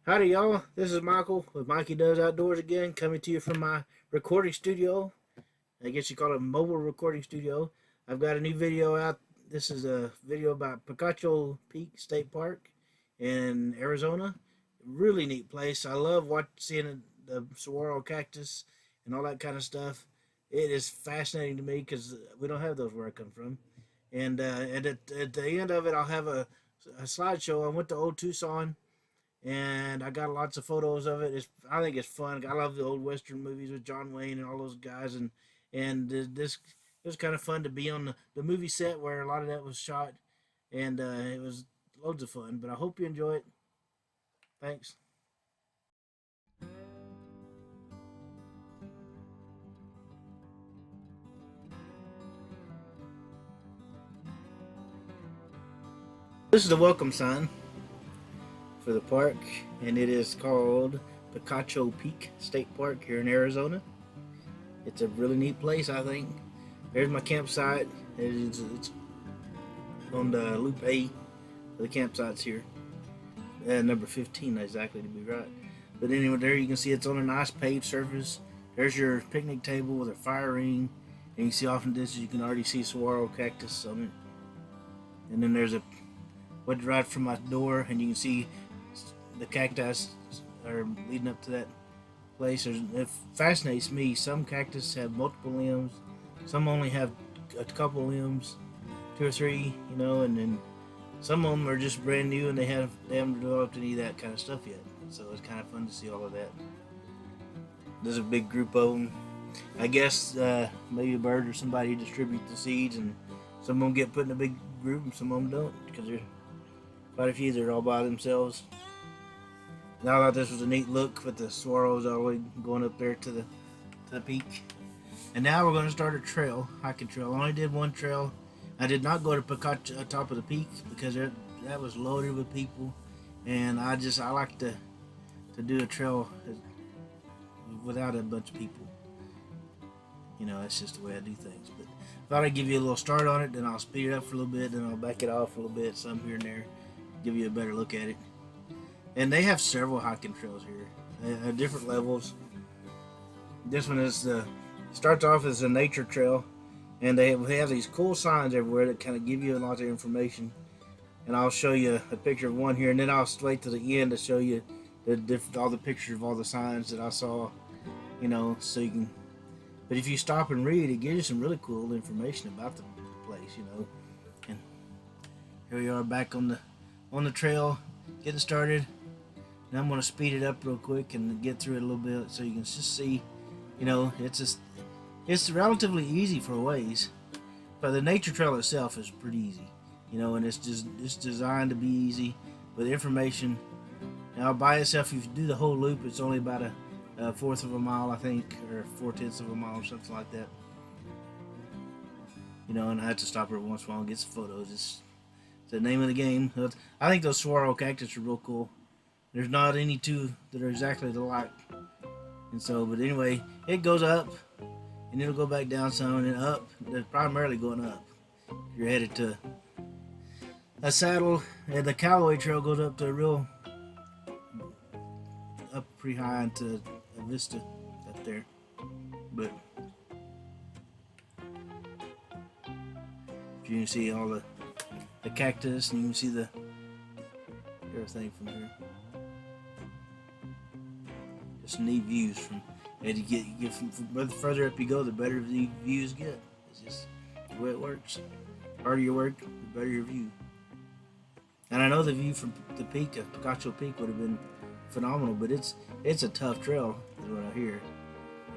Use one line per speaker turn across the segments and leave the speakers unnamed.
Howdy, y'all. This is Michael with Mikey Does Outdoors again, coming to you from my recording studio. I guess you call it a mobile recording studio. I've got a new video out. This is a video about Picacho Peak State Park in Arizona. Really neat place. I love seeing the saguaro cactus and all that kind of stuff. It is fascinating to me because we don't have those where I come from. And at the end of it, I'll have a slideshow. I went to Old Tucson and I got lots of photos of it. I think it's fun. I love the old western movies with John Wayne and all those guys, and this it was kind of fun to be on the movie set where a lot of that was shot, and it was loads of fun. But I hope you enjoy it. Thanks. This is the welcome sign for the park, and it is called Picacho Peak State Park here in Arizona. It's a really neat place, I think. There's my campsite. It's on the Loop A for the campsites here. Number 15, exactly to be right. But anyway, there you can see it's on a nice paved surface. There's your picnic table with a fire ring. And you can see off in the distance, you can already see saguaro cactus on it. And then there's a went right from my door, and you can see the cacti are leading up to that place. It fascinates me. Some cactus have multiple limbs, some only have a couple limbs, two or three, and then some of them are just brand new and they haven't developed any of that kind of stuff yet. So it's kind of fun to see all of that. There's a big group of them. I guess maybe a bird or somebody distribute the seeds, and some of them get put in a big group and some of them don't, because there's quite a few that are all by themselves. And I thought this was a neat look with the swallows all the way going up there to the peak. And now we're going to start a trail, hiking trail. I only did one trail. I did not go to Picacho, top of the peak, because that was loaded with people, and I like to do a trail without a bunch of people. That's just the way I do things. But thought I'd give you a little start on it, then I'll speed it up for a little bit, then I'll back it off a little bit, some here and there, give you a better look at it. And they have several hiking trails here at different levels. This one starts off as a nature trail, and they have these cool signs everywhere that kind of give you a lot of information. And I'll show you a picture of one here, and then I'll wait to the end to show you all the pictures of all the signs that I saw. So you can. But if you stop and read, it gives you some really cool information about the place. And here we are back on the trail, getting started. And I'm going to speed it up real quick and get through it a little bit so you can just see. It's relatively easy for a ways, but the nature trail itself is pretty easy. And it's designed to be easy. But the information, now by itself, if you do the whole loop, it's only about a fourth of a mile, I think, or 4/10 of a mile, or something like that. And I have to stop every once in a while and get some photos. It's the name of the game. I think those saguaro cactus are real cool. There's not any two that are exactly alike. And so, but anyway, it goes up, and it'll go back down some, and then up. It's primarily going up. You're headed to a saddle, and the Callaway Trail goes up to up pretty high into a vista up there. But you can see all the cactus, and you can see everything from here. Just neat views and you get from further up you go, the better the views get. It's just the way it works. The harder you work, the better your view. And I know the view from the peak of Picacho Peak would have been phenomenal, but it's a tough trail, is what I hear.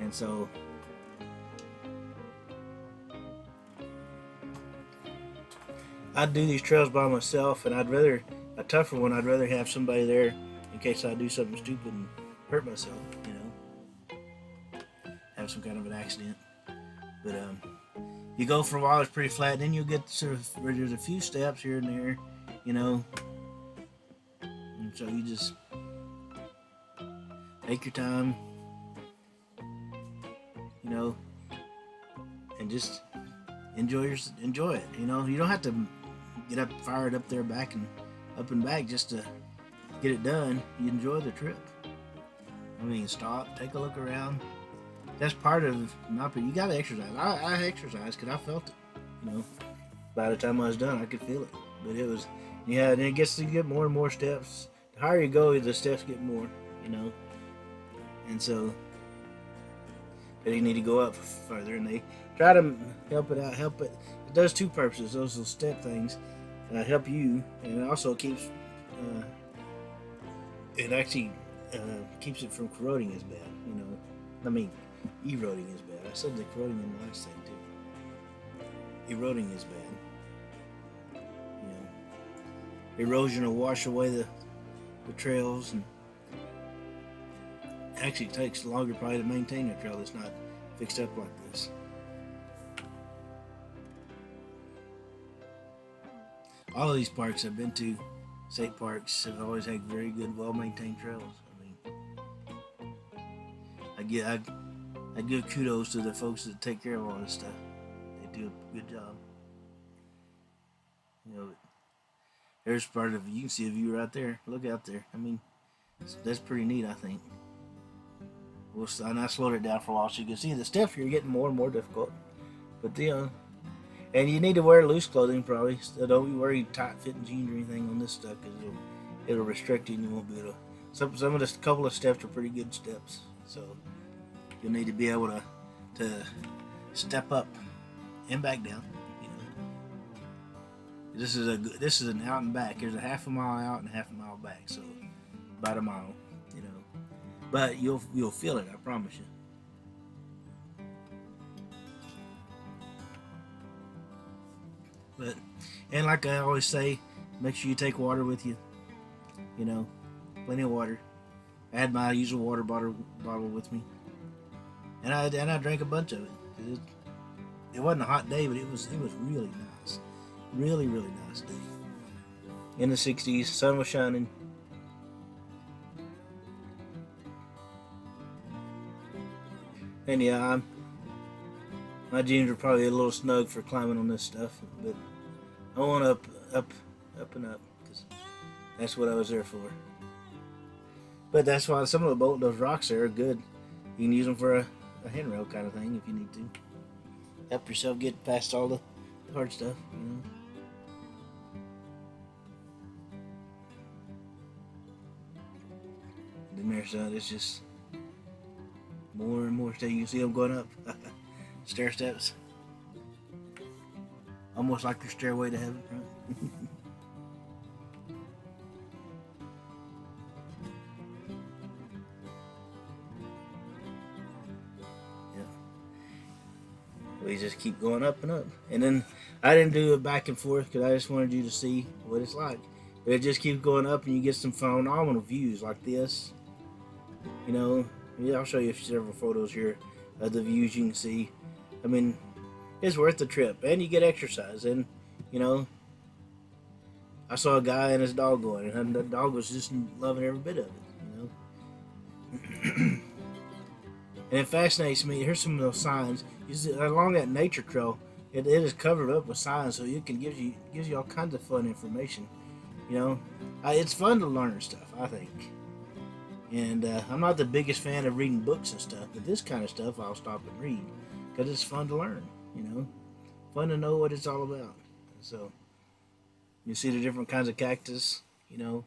And so I'd do these trails by myself, and a tougher one, I'd rather have somebody there in case I do something stupid and hurt myself, have some kind of an accident. But you go for a while, it's pretty flat, and then you'll get sort of where there's a few steps here and there, and so you just take your time, and just enjoy it. You don't have to get up fired up there back and up and back just to get it done, you enjoy the trip. I mean, stop, take a look around. That's part of you gotta exercise. I exercised because I felt it. You know, by the time I was done, I could feel it. But it was, yeah. And it gets to get more and more steps. The higher you go, the steps get more. You know, and so you need to go up further. And they try to help it out. Help it. It does two purposes. Those little step things help you, and it also keeps. It actually keeps it from corroding as bad. You know, I mean, eroding is bad. I said the corroding in the last thing too. Eroding is bad. You know, erosion will wash away the trails, and actually it takes longer probably to maintain a trail that's not fixed up like this. All of these parks I've been to, state parks, have always had very good, well-maintained trails. I mean, I give kudos to the folks that take care of all this stuff. They do a good job. You know, there's part of, you can see a view right there. Look out there. I mean, that's pretty neat, I think. And I slowed it down for a while so you can see the steps here are getting more and more difficult. But and you need to wear loose clothing probably. So don't wear any tight fitting jeans or anything on this stuff because it'll restrict you and you won't be able to. Some of this couple of steps are pretty good steps. So you'll need to be able to step up and back down. You know, this is an out and back. There's a half a mile out and a half a mile back, so about a mile. You know, but you'll feel it. I promise you. But and like I always say, make sure you take water with you. You know, plenty of water. I had my usual water bottle with me, and I drank a bunch of it. It wasn't a hot day, but it was really nice, really nice day. In the 60s, sun was shining. And yeah, my jeans are probably a little snug for climbing on this stuff, but I want up and up because that's what I was there for. But that's why some of those rocks there are good. You can use them for a handrail kind of thing if you need to. Help yourself get past all the hard stuff, you know. Then there's it's just more and more steps. You can see them going up. Stair steps. Almost like your stairway to heaven, right? We just keep going up and up. And then I didn't do it back and forth because I just wanted you to see what it's like. But it just keeps going up and you get some phenomenal views like this. You know, yeah, I'll show you several photos here of the views you can see. I mean, it's worth the trip. And you get exercise. And, you know, I saw a guy and his dog going. And the dog was just loving every bit of it, you know. And it fascinates me. Here's some of those signs. You see, along that nature trail, it is covered up with signs, so it can gives you all kinds of fun information. You know, it's fun to learn stuff, I think. And I'm not the biggest fan of reading books and stuff, but this kind of stuff I'll stop and read because it's fun to learn. You know, fun to know what it's all about. So you see the different kinds of cactus. You know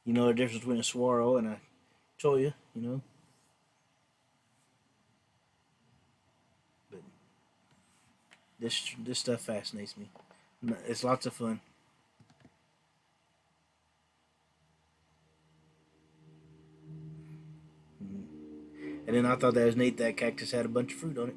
the difference between a saguaro and a cholla. You know. This stuff fascinates me. It's lots of fun. And then I thought that was neat that cactus had a bunch of fruit on it.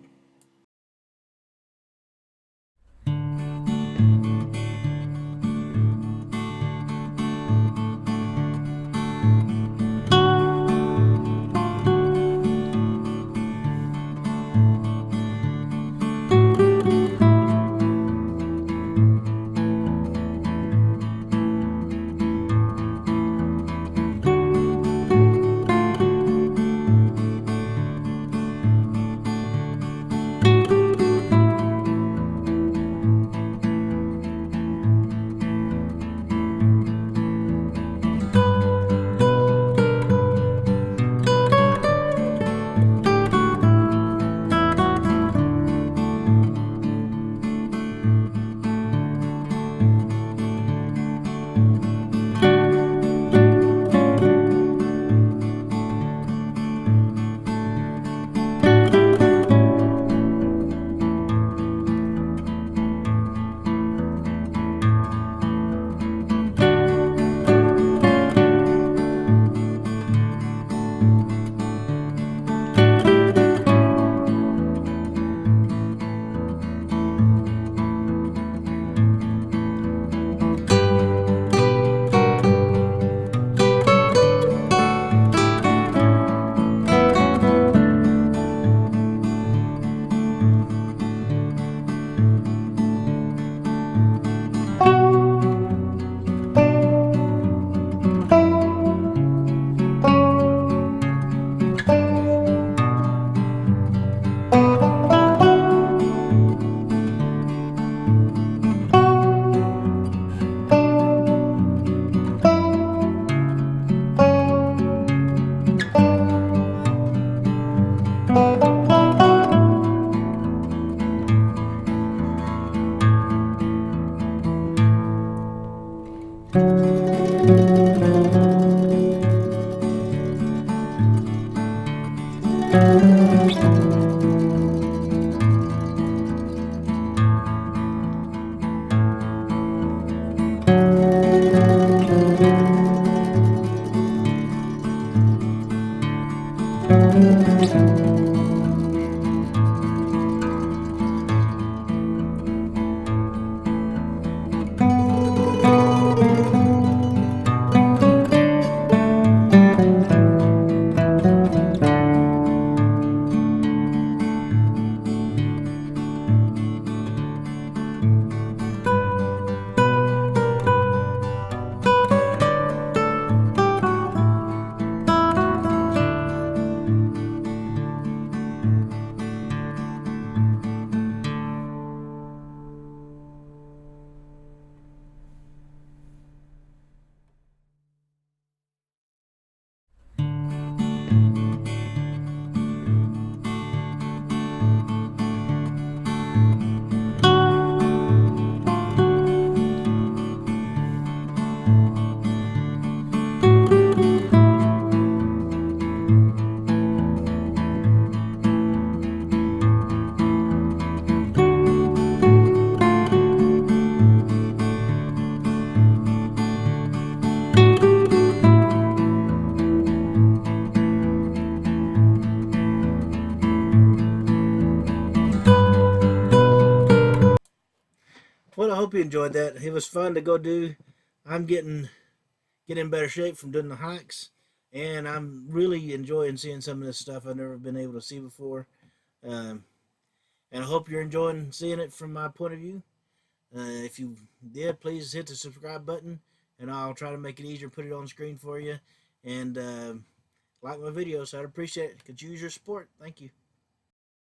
Well, I hope you enjoyed that. It was fun to go do. I'm get in better shape from doing the hikes, and I'm really enjoying seeing some of this stuff I've never been able to see before. Um, and I hope you're enjoying seeing it from my point of view. If you did, please hit the subscribe button, and I'll try to make it easier, put it on the screen for you, and like my videos. So I'd appreciate it. Could use your support. Thank you.